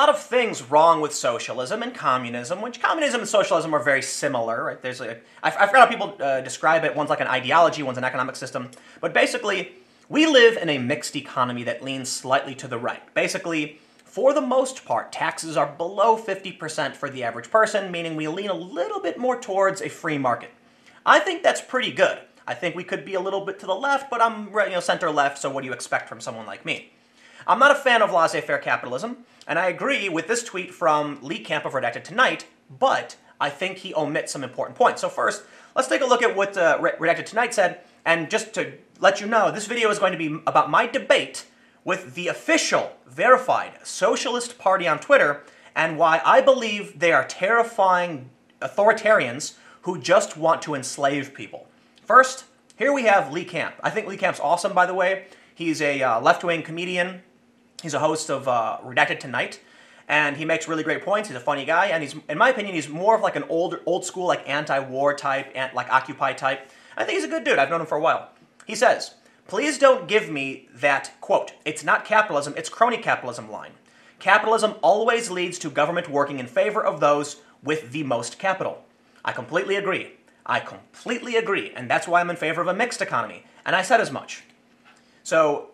lot of things wrong with socialism and communism, which communism and socialism are very similar, right? There's I forgot how people describe it. One's like an ideology, one's an economic system. But basically, we live in a mixed economy that leans slightly to the right. Basically, for the most part, taxes are below 50% for the average person, meaning we lean a little bit more towards a free market. I think that's pretty good. I think we could be a little bit to the left, but I'm center-left, so what do you expect from someone like me? I'm not a fan of laissez-faire capitalism, and I agree with this tweet from Lee Camp of Redacted Tonight, but I think he omits some important points. So first, let's take a look at what Redacted Tonight said, and just to let you know, this video is going to be about my debate with the official, verified Socialist Party on Twitter, and why I believe they are terrifying authoritarians who just want to enslave people. First, here we have Lee Camp. I think Lee Camp's awesome, by the way. He's a left-wing comedian. He's a host of Redacted Tonight, and he makes really great points. He's a funny guy, and he's, in my opinion, he's more of like an old school, like anti-war type, like Occupy type. I think he's a good dude. I've known him for a while. He says, "Please don't give me that, quote, 'it's not capitalism, it's crony capitalism' line. Capitalism always leads to government working in favor of those with the most capital." I completely agree. I completely agree, and that's why I'm in favor of a mixed economy, and I said as much. So,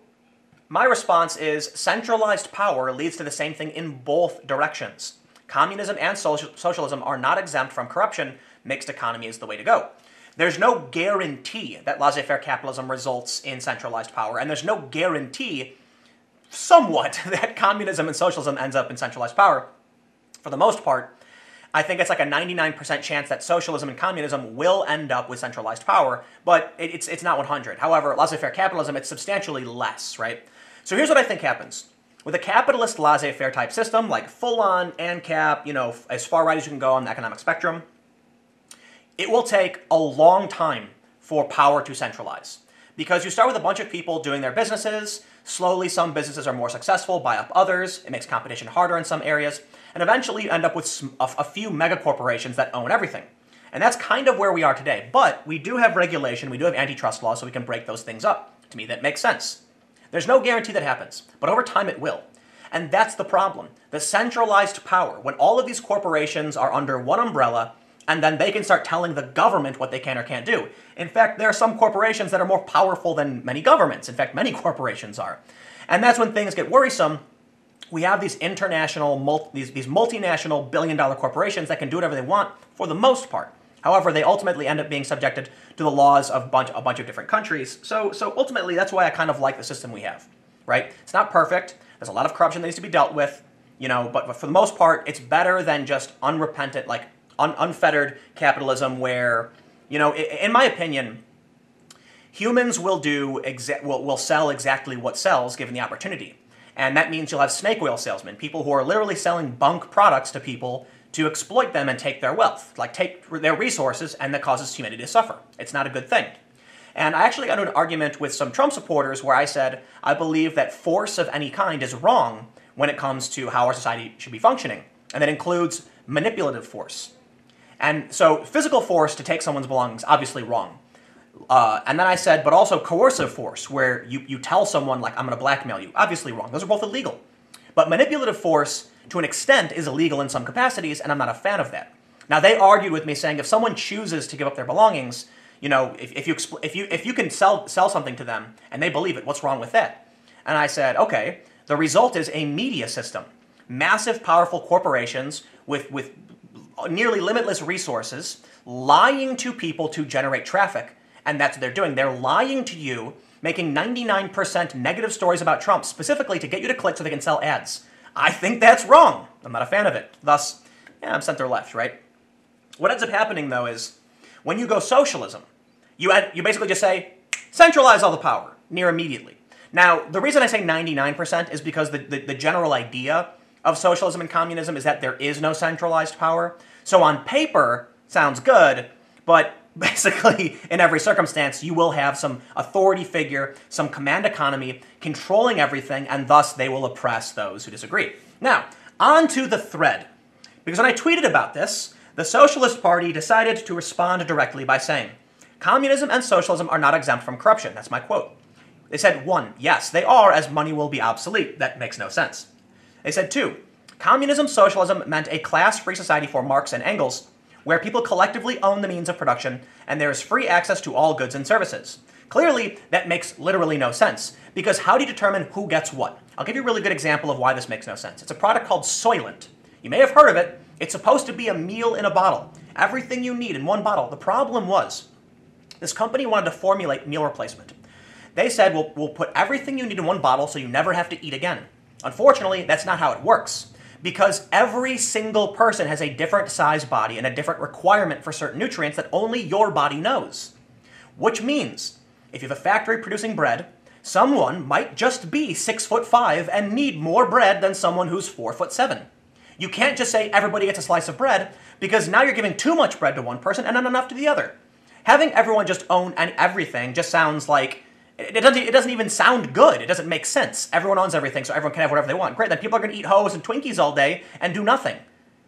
my response is centralized power leads to the same thing in both directions. Communism and socialism are not exempt from corruption. Mixed economy is the way to go. There's no guarantee that laissez-faire capitalism results in centralized power, and there's no guarantee, somewhat, that communism and socialism ends up in centralized power. For the most part, I think it's like a 99% chance that socialism and communism will end up with centralized power, but it's not 100. However, laissez-faire capitalism, it's substantially less, right? So here's what I think happens. With a capitalist laissez-faire type system, like full-on, ANCAP, as far right as you can go on the economic spectrum, it will take a long time for power to centralize. Because you start with a bunch of people doing their businesses, slowly some businesses are more successful, buy up others, it makes competition harder in some areas, and eventually you end up with a few mega corporations that own everything. And that's kind of where we are today. But we do have regulation, we do have antitrust laws, so we can break those things up. To me, that makes sense. There's no guarantee that happens, but over time it will. And that's the problem. The centralized power, when all of these corporations are under one umbrella, and then they can start telling the government what they can or can't do. In fact, there are some corporations that are more powerful than many governments. In fact, many corporations are. And that's when things get worrisome. We have these international, these multinational billion-dollar corporations that can do whatever they want for the most part. However, they ultimately end up being subjected to the laws of a bunch of different countries. So ultimately, that's why I kind of like the system we have, right? It's not perfect. There's a lot of corruption that needs to be dealt with, but for the most part, it's better than just unrepentant, like unfettered capitalism where, in my opinion, humans will sell exactly what sells given the opportunity. And that means you'll have snake oil salesmen, people who are literally selling bunk products to people to exploit them and take their wealth, like take their resources, and that causes humanity to suffer. It's not a good thing. And I actually got into an argument with some Trump supporters where I said, I believe that force of any kind is wrong when it comes to how our society should be functioning. And that includes manipulative force. And so physical force to take someone's belongings, obviously wrong. And then I said, but also coercive force, where you tell someone, like, I'm going to blackmail you. Obviously wrong. Those are both illegal. But manipulative force, to an extent, is illegal in some capacities, and I'm not a fan of that. Now, they argued with me saying if someone chooses to give up their belongings, if you can sell something to them and they believe it, what's wrong with that? And I said, okay, the result is a media system. Massive, powerful corporations with nearly limitless resources lying to people to generate traffic. And that's what they're doing. They're lying to you, making 99% negative stories about Trump, specifically to get you to click so they can sell ads. I think that's wrong. I'm not a fan of it. Thus, I'm center-left, right? What ends up happening, though, is when you go socialism, you basically just say, centralize all the power, near immediately. Now, the reason I say 99% is because the general idea of socialism and communism is that there is no centralized power. So on paper, sounds good, but basically, in every circumstance, you will have some authority figure, some command economy controlling everything, and thus they will oppress those who disagree. Now, on to the thread. Because when I tweeted about this, the Socialist Party decided to respond directly by saying, communism and socialism are not exempt from corruption. That's my quote. They said, 1, yes, they are, as money will be obsolete. That makes no sense. They said, 2, Communism, socialism meant a class-free society for Marx and Engels, where people collectively own the means of production and there is free access to all goods and services. Clearly, that makes literally no sense, because how do you determine who gets what? I'll give you a really good example of why this makes no sense. It's a product called Soylent. You may have heard of it. It's supposed to be a meal in a bottle. Everything you need in one bottle. The problem was, this company wanted to formulate meal replacement. They said, we'll put everything you need in one bottle so you never have to eat again. Unfortunately, that's not how it works, because every single person has a different size body and a different requirement for certain nutrients that only your body knows. Which means, if you have a factory producing bread, someone might just be 6'5" and need more bread than someone who's 4'7". You can't just say everybody gets a slice of bread, because now you're giving too much bread to one person and not enough to the other. Having everyone just own everything just sounds like, it doesn't even sound good. It doesn't make sense. Everyone owns everything, so everyone can have whatever they want. Great, then people are going to eat Hoes and Twinkies all day and do nothing,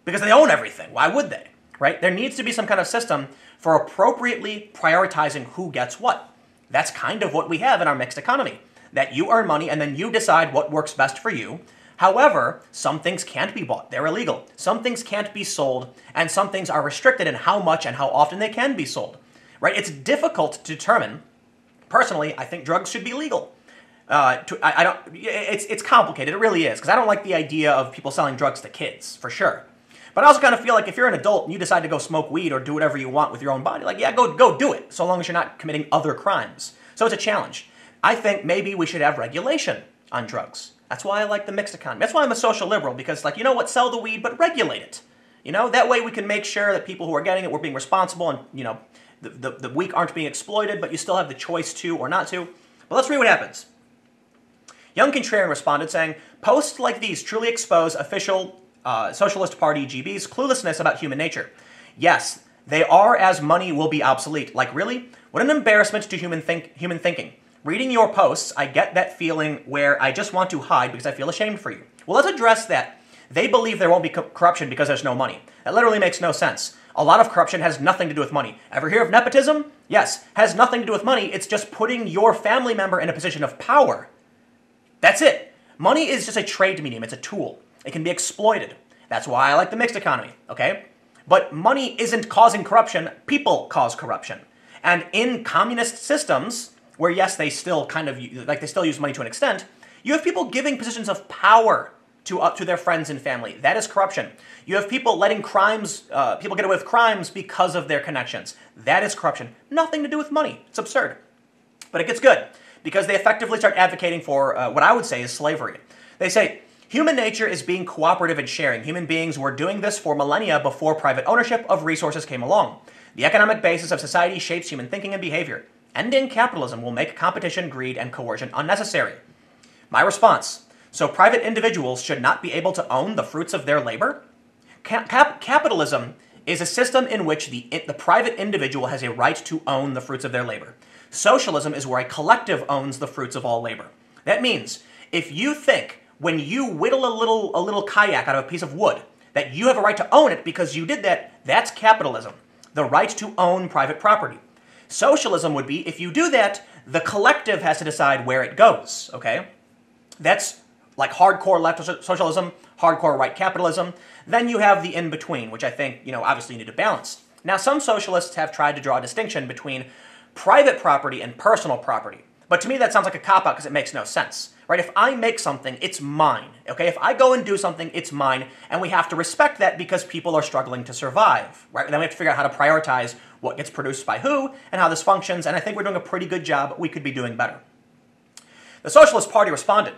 because they own everything. Why would they? Right? There needs to be some kind of system for appropriately prioritizing who gets what. That's kind of what we have in our mixed economy, that you earn money and then you decide what works best for you. However, some things can't be bought. They're illegal. Some things can't be sold, and some things are restricted in how much and how often they can be sold. Right? It's difficult to determine. Personally, I think drugs should be legal. It's complicated. It really is, because I don't like the idea of people selling drugs to kids, for sure. But I also kind of feel like if you're an adult and you decide to go smoke weed or do whatever you want with your own body, like, yeah, go do it, so long as you're not committing other crimes. So it's a challenge. I think maybe we should have regulation on drugs. That's why I like the mixed economy. That's why I'm a social liberal, because, like, you know what, sell the weed, but regulate it. You know, that way we can make sure that people who are getting it, we're being responsible, and, you know, the weak aren't being exploited, but you still have the choice to or not to. But let's read what happens. Young Contrarian responded saying, posts like these truly expose official Socialist Party GB's cluelessness about human nature. Yes, they are, as money will be obsolete. Like, really? What an embarrassment to human thinking. Reading your posts, I get that feeling where I just want to hide because I feel ashamed for you. Well, let's address that. They believe there won't be corruption because there's no money. That literally makes no sense. A lot of corruption has nothing to do with money. Ever hear of nepotism? Yes, has nothing to do with money. It's just putting your family member in a position of power. That's it. Money is just a trade medium. It's a tool. It can be exploited. That's why I like the mixed economy, okay? But money isn't causing corruption. People cause corruption. And in communist systems, where yes, they still they still use money to an extent, you have people giving positions of power to their friends and family. That is corruption. You have people letting people get away with crimes because of their connections. That is corruption. Nothing to do with money. It's absurd. But it gets good, because they effectively start advocating for what I would say is slavery. They say, human nature is being cooperative and sharing. Human beings were doing this for millennia before private ownership of resources came along. The economic basis of society shapes human thinking and behavior. Ending capitalism will make competition, greed, and coercion unnecessary. My response: so private individuals should not be able to own the fruits of their labor? Capitalism is a system in which the private individual has a right to own the fruits of their labor. Socialism is where a collective owns the fruits of all labor. That means, if you think when you whittle a little kayak out of a piece of wood that you have a right to own it because you did that, that's capitalism. The right to own private property. Socialism would be, if you do that, the collective has to decide where it goes, okay? That's like hardcore left socialism, hardcore right capitalism. Then you have the in-between, which I think, obviously you need to balance. Now, some socialists have tried to draw a distinction between private property and personal property. But to me, that sounds like a cop-out because it makes no sense, right? If I make something, it's mine, okay? If I go and do something, it's mine, and we have to respect that because people are struggling to survive, right? And then we have to figure out how to prioritize what gets produced by who and how this functions, and I think we're doing a pretty good job. We could be doing better. The Socialist Party responded,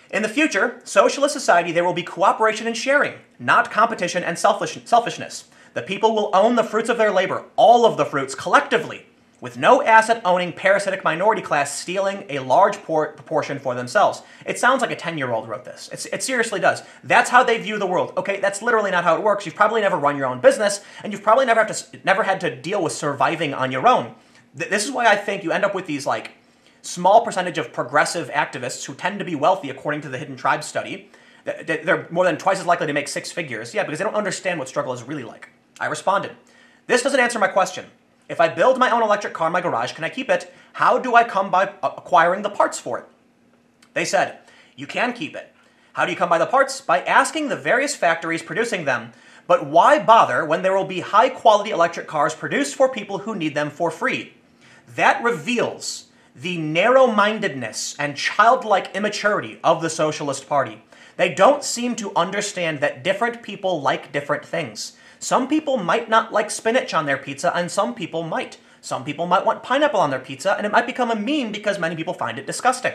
in the future, socialist society, there will be cooperation and sharing, not competition and selfishness. The people will own the fruits of their labor, all of the fruits, collectively, with no asset-owning parasitic minority class stealing a large proportion for themselves. It sounds like a 10-year-old wrote this. It seriously does. That's how they view the world. Okay, that's literally not how it works. You've probably never run your own business, and you've probably never had to deal with surviving on your own. This is why I think you end up with these, small percentage of progressive activists who tend to be wealthy, according to the Hidden Tribes study. They're more than twice as likely to make six figures. Yeah, because they don't understand what struggle is really like. I responded, this doesn't answer my question. If I build my own electric car in my garage, can I keep it? How do I come by acquiring the parts for it? They said, you can keep it. How do you come by the parts? By asking the various factories producing them. But why bother when there will be high-quality electric cars produced for people who need them for free? That reveals the narrow-mindedness and childlike immaturity of the Socialist Party. They don't seem to understand that different people like different things. Some people might not like spinach on their pizza, and some people might. Some people might want pineapple on their pizza, and it might become a meme because many people find it disgusting.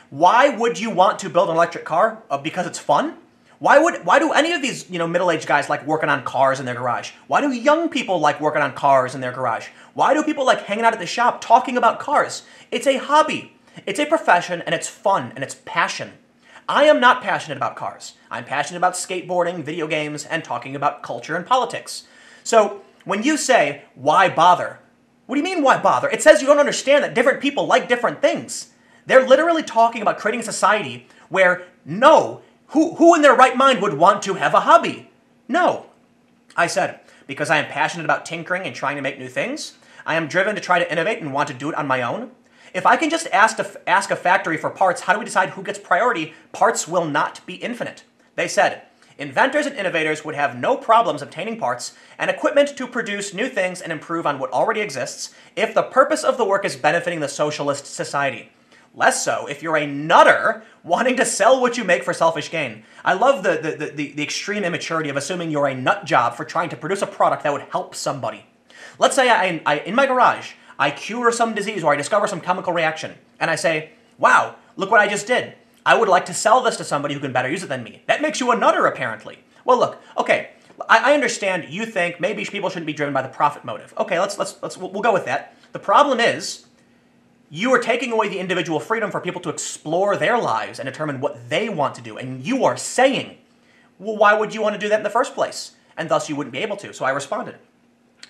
Why would you want to build an electric car? Because it's fun? Why do any of these, middle-aged guys like working on cars in their garage? Why do young people like working on cars in their garage? Why do people like hanging out at the shop talking about cars? It's a hobby. It's a profession, and it's fun, and it's passion. I am not passionate about cars. I'm passionate about skateboarding, video games, and talking about culture and politics. So when you say, why bother? What do you mean, why bother? It says you don't understand that different people like different things. They're literally talking about creating a society where, no, who in their right mind would want to have a hobby? No. I said, because I am passionate about tinkering and trying to make new things. I am driven to try to innovate and want to do it on my own. If I can just ask a factory for parts, how do we decide who gets priority? Parts will not be infinite. They said, inventors and innovators would have no problems obtaining parts and equipment to produce new things and improve on what already exists if the purpose of the work is benefiting the socialist society. Less so if you're a nutter wanting to sell what you make for selfish gain. I love the extreme immaturity of assuming you're a nut job for trying to produce a product that would help somebody. Let's say I in my garage, I cure some disease or I discover some chemical reaction, and I say, wow, look what I just did. I would like to sell this to somebody who can better use it than me. That makes you a nutter, apparently. Well, look, okay, I understand you think maybe people shouldn't be driven by the profit motive. Okay, we'll go with that. The problem is, you are taking away the individual freedom for people to explore their lives and determine what they want to do, and you are saying, well, why would you want to do that in the first place? And thus you wouldn't be able to, so I responded.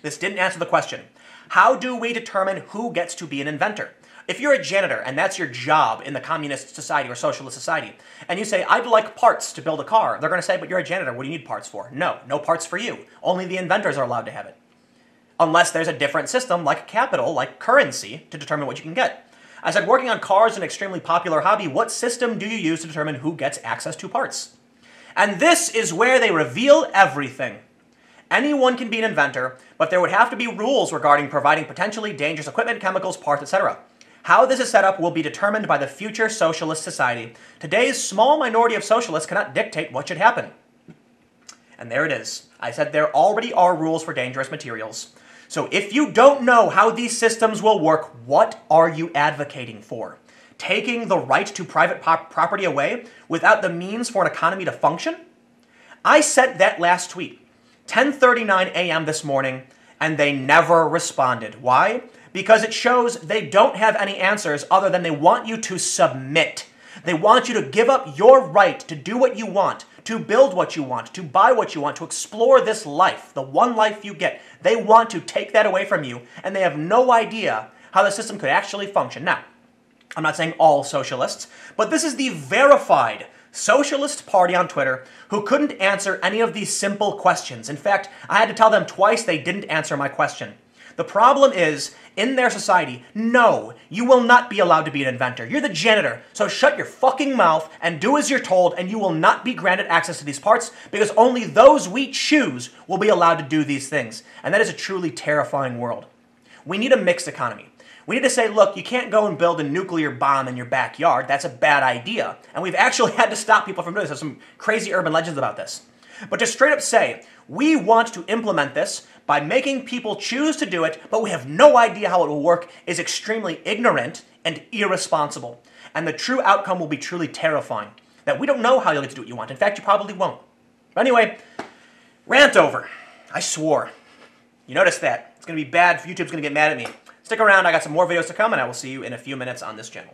This didn't answer the question. How do we determine who gets to be an inventor? If you're a janitor and that's your job in the communist society or socialist society, and you say, I'd like parts to build a car, they're going to say, but you're a janitor, what do you need parts for? No, no parts for you. Only the inventors are allowed to have it. Unless there's a different system like capital, like currency, to determine what you can get. I said, working on cars is an extremely popular hobby. What system do you use to determine who gets access to parts? And this is where they reveal everything. Anyone can be an inventor, but there would have to be rules regarding providing potentially dangerous equipment, chemicals, parts, etc. How this is set up will be determined by the future socialist society. Today's small minority of socialists cannot dictate what should happen. And there it is. I said there already are rules for dangerous materials. So if you don't know how these systems will work, what are you advocating for? Taking the right to private property away without the means for an economy to function? I sent that last tweet. 10:39 a.m. this morning, and they never responded. Why? Because it shows they don't have any answers other than they want you to submit. They want you to give up your right to do what you want, to build what you want, to buy what you want, to explore this life, the one life you get. They want to take that away from you, and they have no idea how the system could actually function. Now, I'm not saying all socialists, but this is the verified Socialist Party on Twitter who couldn't answer any of these simple questions. In fact, I had to tell them twice they didn't answer my question. The problem is, in their society, no, you will not be allowed to be an inventor. You're the janitor, so shut your fucking mouth and do as you're told, and you will not be granted access to these parts because only those we choose will be allowed to do these things. And that is a truly terrifying world. We need a mixed economy. We need to say, look, you can't go and build a nuclear bomb in your backyard. That's a bad idea. And we've actually had to stop people from doing this. There's some crazy urban legends about this. But to straight up say, we want to implement this by making people choose to do it, but we have no idea how it will work, is extremely ignorant and irresponsible. And the true outcome will be truly terrifying. That we don't know how you'll get to do what you want. In fact, you probably won't. But anyway, rant over. I swore. You noticed that. It's going to be bad. YouTube's going to get mad at me. Stick around, I got some more videos to come, and I will see you in a few minutes on this channel.